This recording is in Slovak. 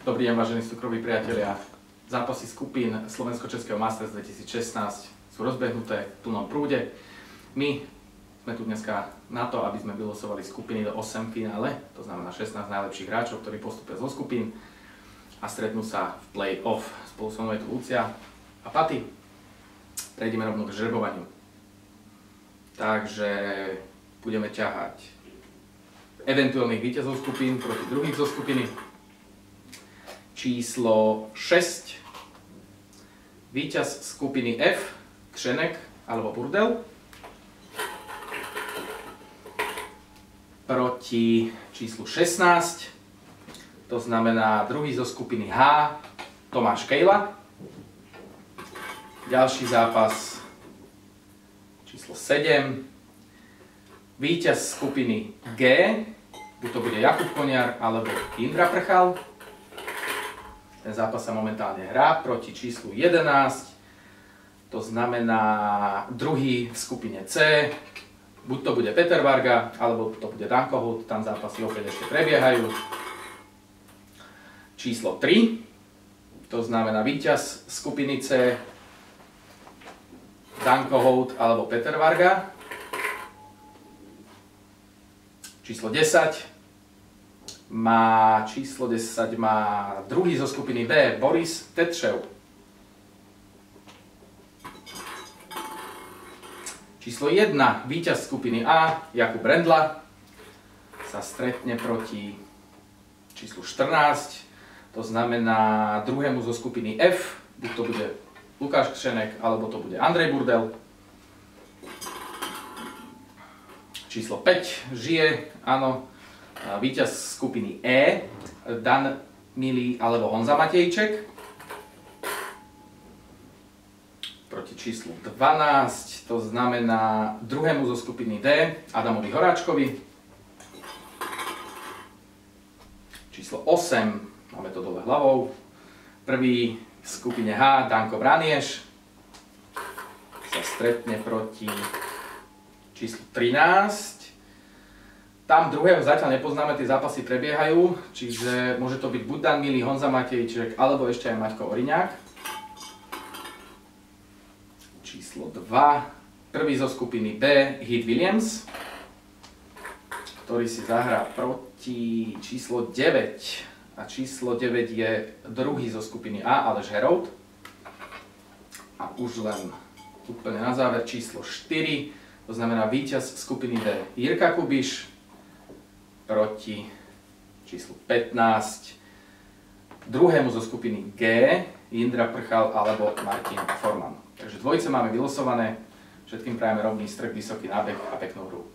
Dobrý deň, vážení cukroví priatelia. Zápasy skupín Slovensko-Českého Masters 2016 sú rozbehnuté v plnom prúde. My sme tu dneska na to, aby sme vylosovali skupiny do 8 finále, to znamená 16 najlepších hráčov, ktorí postupia zo skupín a stretnú sa v play-off. Spolu so mnou je tu Lucia a Paty. Prejdeme rovno k žrebovaniu. Takže budeme ťahať eventuálnych víťazov skupín proti druhých zo skupiny. Číslo 6, víťaz skupiny F, Křenek alebo Burdel, proti číslu 16, to znamená druhý zo skupiny H, Tomáš Kejla. Ďalší zápas, číslo 7, víťaz skupiny G, buď to bude Jakub Koniar alebo Indra Prchal. Ten zápas sa momentálne hrá proti číslu 11, to znamená druhý v skupine C, buď to bude Peter Varga, alebo to bude Danko Hult, tam zápasy opäť ešte prebiehajú. Číslo 3, to znamená víťaz skupiny C, Danko Hult alebo Peter Varga. Číslo 10 má druhý zo skupiny B, Boris Tetšev. Číslo 1, víťaz skupiny A, Jakub Rendla, sa stretne proti číslu 14, to znamená druhému zo skupiny F, buď to bude Lukáš Křenek, alebo to bude Andrej Burdel. Číslo 5, žije, áno, víťaz skupiny E, Dan Milý alebo Honza Matejček. Proti číslu 12, to znamená druhému zo skupiny D, Adamovi Horáčkovi. Číslo 8, máme to dole hlavou. Prvý v skupine H, Danko Branieš, sa stretne proti číslu 13. Tam druhého zatiaľ nepoznáme, tie zápasy prebiehajú, čiže môže to byť buď Dan Milý, Honza Matejček, alebo ešte aj Maťko Oriňák. Číslo 2, prvý zo skupiny B, Heath Williams, ktorý si zahrá proti číslo 9. A číslo 9 je druhý zo skupiny A, Aleš Herold. A už len úplne na záver číslo 4, to znamená víťaz skupiny D, Jirka Kubiš, proti číslu 15, druhému zo skupiny G, Indra Prchal alebo Martin Forman. Takže dvojice máme vylosované, všetkým prajeme rovný strh, vysoký nábeh a peknú hru.